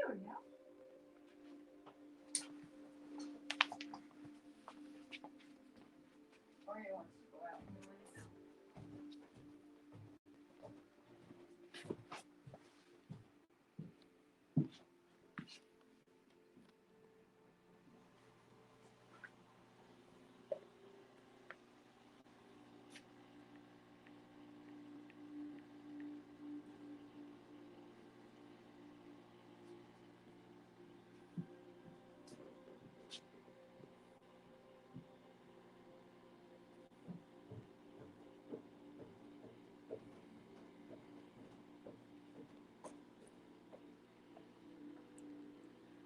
There we go. Or you want to go out.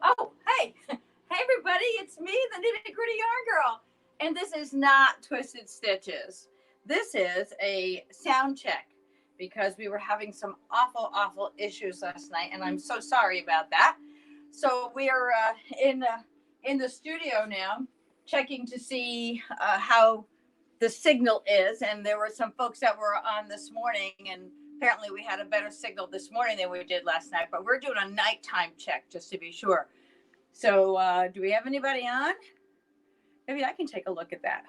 Oh, hey. Hey, everybody. It's me, the Nitty Gritty Yarn Girl. And this is not Twisted Stitches. This is a sound check because we were having some awful issues last night. And I'm so sorry about that. So we are in the studio now checking to see how the signal is. And there were some folks that were on this morning, and apparently we had a better signal this morning than we did last night, but we're doing a nighttime check just to be sure. So do we have anybody on? Maybe I can take a look at that,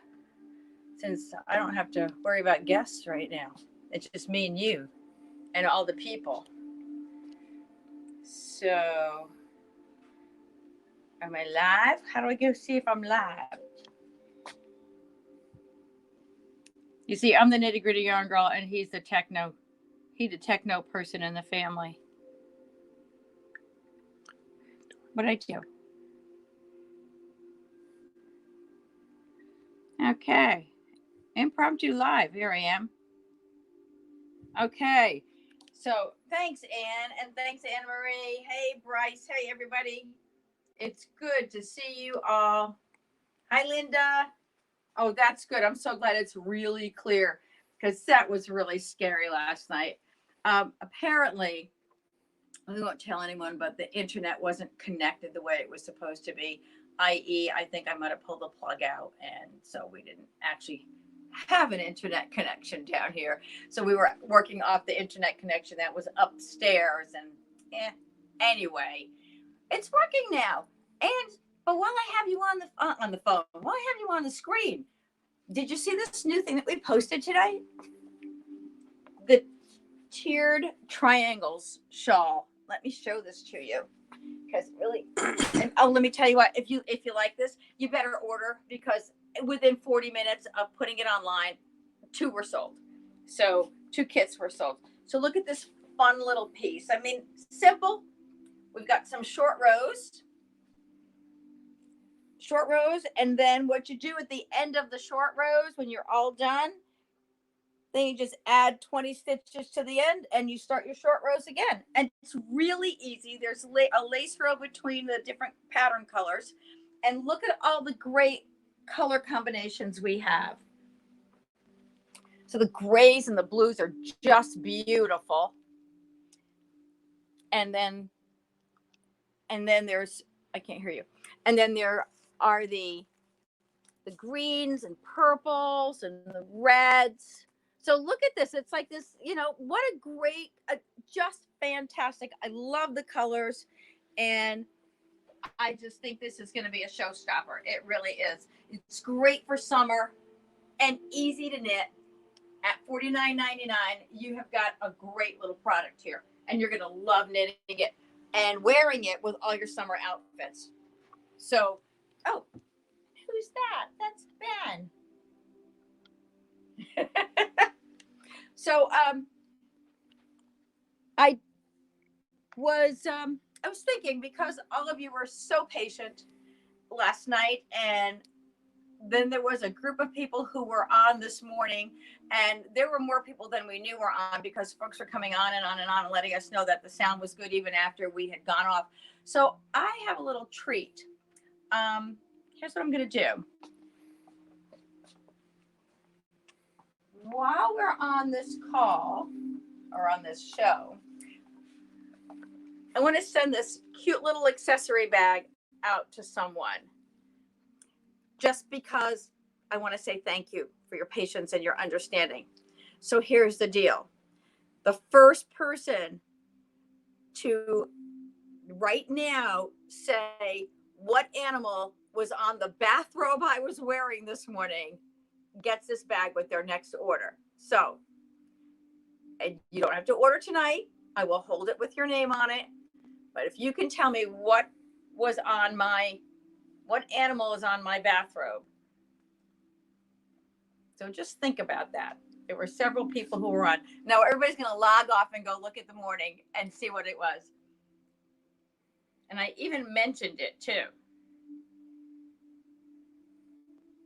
since I don't have to worry about guests right now. It's just me and you and all the people. So am I live? How do I go see if I'm live? You see, I'm the Nitty Gritty Yarn Girl, and he's the techno person in the family. What'd I do? Okay. Impromptu live. Here I am. Okay. So thanks, Anne, and thanks, Anne Marie. Hey, Bryce. Hey, everybody. It's good to see you all. Hi, Linda. Oh, that's good. I'm so glad it's really clear, because that was really scary last night. Apparently, we won't tell anyone, but the internet wasn't connected the way it was supposed to be, i.e. I think I might have pulled the plug out, and so we didn't actually have an internet connection down here. So we were working off the internet connection that was upstairs, and anyway, it's working now. But while I have you on the phone, while I have you on the screen, did you see this new thing that we posted today? The tiered triangles shawl. Let me show this to you, because really, and let me tell you what, if you like this, you better order, because within 40 minutes of putting it online, 2 were sold. So 2 kits were sold. So look at this fun little piece. I mean, simple. We've got some short rows, and then what you do at the end of the short rows when you're all done, then you just add 20 stitches to the end and you start your short rows again. And it's really easy. There's a lace row between the different pattern colors, and look at all the great color combinations we have. So the grays and the blues are just beautiful. And then there's, I can't hear you. And then there are the greens and purples and the reds. So look at this. It's like this, what a great, just fantastic. I love the colors, and I just think this is going to be a showstopper. It really is. It's great for summer and easy to knit. At $49.99, you have got a great little product here, and you're going to love knitting it and wearing it with all your summer outfits. So, oh, who's that? That's Ben. So, I was thinking, because all of you were so patient last night, and then there was a group of people who were on this morning, and there were more people than we knew were on, because folks were coming on and on and on and letting us know that the sound was good even after we had gone off. So I have a little treat. Here's what I'm going to do. While we're on this call, or on this show, I want to send this cute little accessory bag out to someone, just because I want to say thank you for your patience and your understanding. So here's the deal. The first person to right now say what animal was on the bathrobe I was wearing this morning gets this bag with their next order. So, and you don't have to order tonight. I will hold it with your name on it. But if you can tell me what animal is on my bathrobe. So just think about that. There were several people who were on. Now everybody's going to log off and go look at the morning and see what it was. And I even mentioned it too.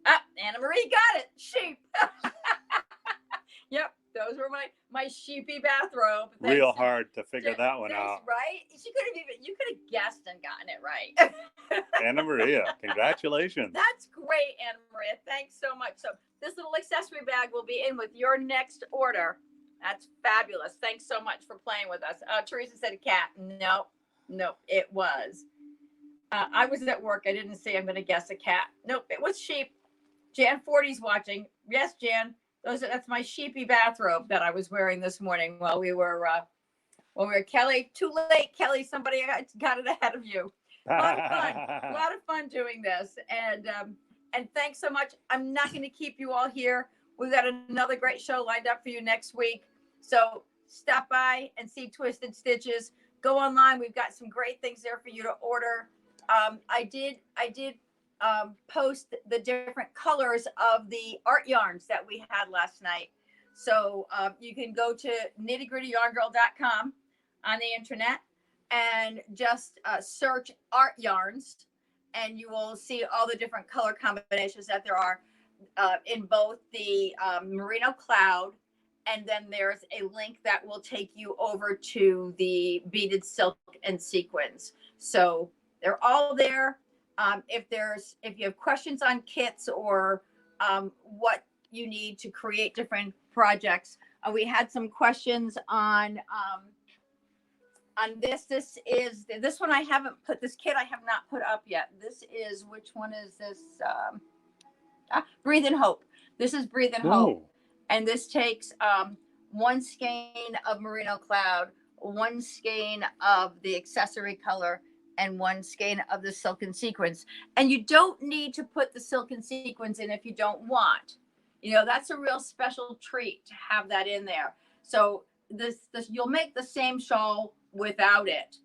Ah, Anna Marie got it. Sheep. Yep, those were my sheepy bathrobe. Real hard to figure that one out. Right? You could have guessed and gotten it right. Anna Maria, congratulations. That's great, Anna Maria. Thanks so much. So this little accessory bag will be in with your next order. That's fabulous. Thanks so much for playing with us. Teresa said a cat. No, it was. I was at work. I didn't say I'm going to guess a cat. Nope, it was sheep. Jan 40's watching. Yes, Jan. That's my sheepy bathrobe that I was wearing this morning while we were Kelly. Too late, Kelly. Somebody got it ahead of you. A lot of fun doing this, and thanks so much. I'm not going to keep you all here. We've got another great show lined up for you next week. So stop by and see Twisted Stitches. Go online. We've got some great things there for you to order. I did post the different colors of the art yarns that we had last night. So you can go to KnittyGrittyYarnGirl.com on the internet and just search art yarns, and you will see all the different color combinations that there are in both the merino cloud, and then there's a link that will take you over to the beaded silk and sequins. So they're all there. If you have questions on kits or what you need to create different projects, we had some questions on this. This one I haven't put, this kit I have not put up yet. This is, which one is this? Breathe in Hope. This is Breathe in Hope. And this takes one skein of merino cloud, one skein of the accessory color, and one skein of the silken sequins. And you don't need to put the silken sequins in if you don't want. You know, that's a real special treat to have that in there. So this you'll make the same shawl without it.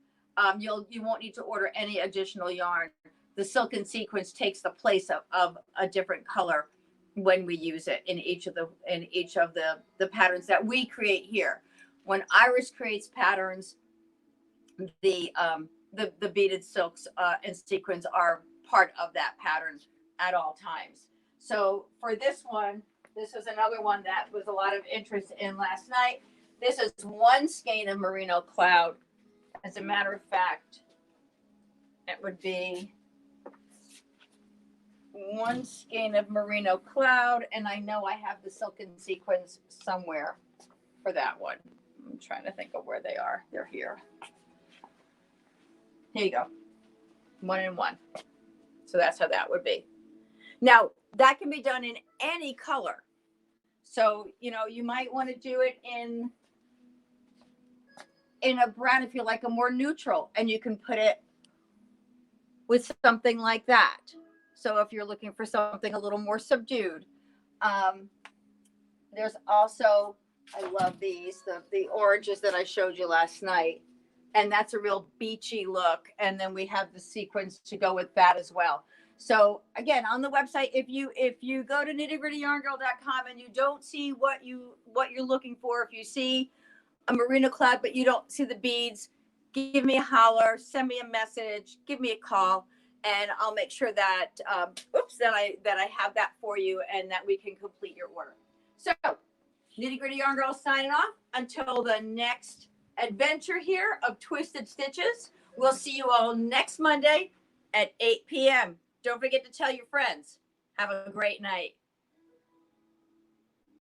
You won't need to order any additional yarn. The silken sequins takes the place of a different color when we use it in each of the patterns that we create here. When Iris creates patterns, the beaded silks and sequins are part of that pattern at all times. So for this one, this is another one that was a lot of interest in last night. This is one skein of merino cloud. As a matter of fact, it would be one skein of merino cloud, and I know I have the silken sequins somewhere for that one. I'm trying to think of where they are. They're here. Here you go. 1 and 1. So that's how that would be. Now, that can be done in any color. So, you know, you might want to do it in a brown if you like a more neutral, and you can put it with something like that. So if you're looking for something a little more subdued, there's also, I love these, the oranges that I showed you last night. And that's a real beachy look. And then we have the sequins to go with that as well. So again, on the website, if you go to KnittyGrittyYarnGirl.com and you don't see what you're looking for, if you see a merino cloud but you don't see the beads, give me a holler, send me a message, give me a call, and I'll make sure that that I have that for you and that we can complete your order. So Nitty Gritty Yarn Girl signing off until the next adventure here of Twisted Stitches. We'll see you all next Monday at 8 p.m. Don't forget to tell your friends. Have a great night.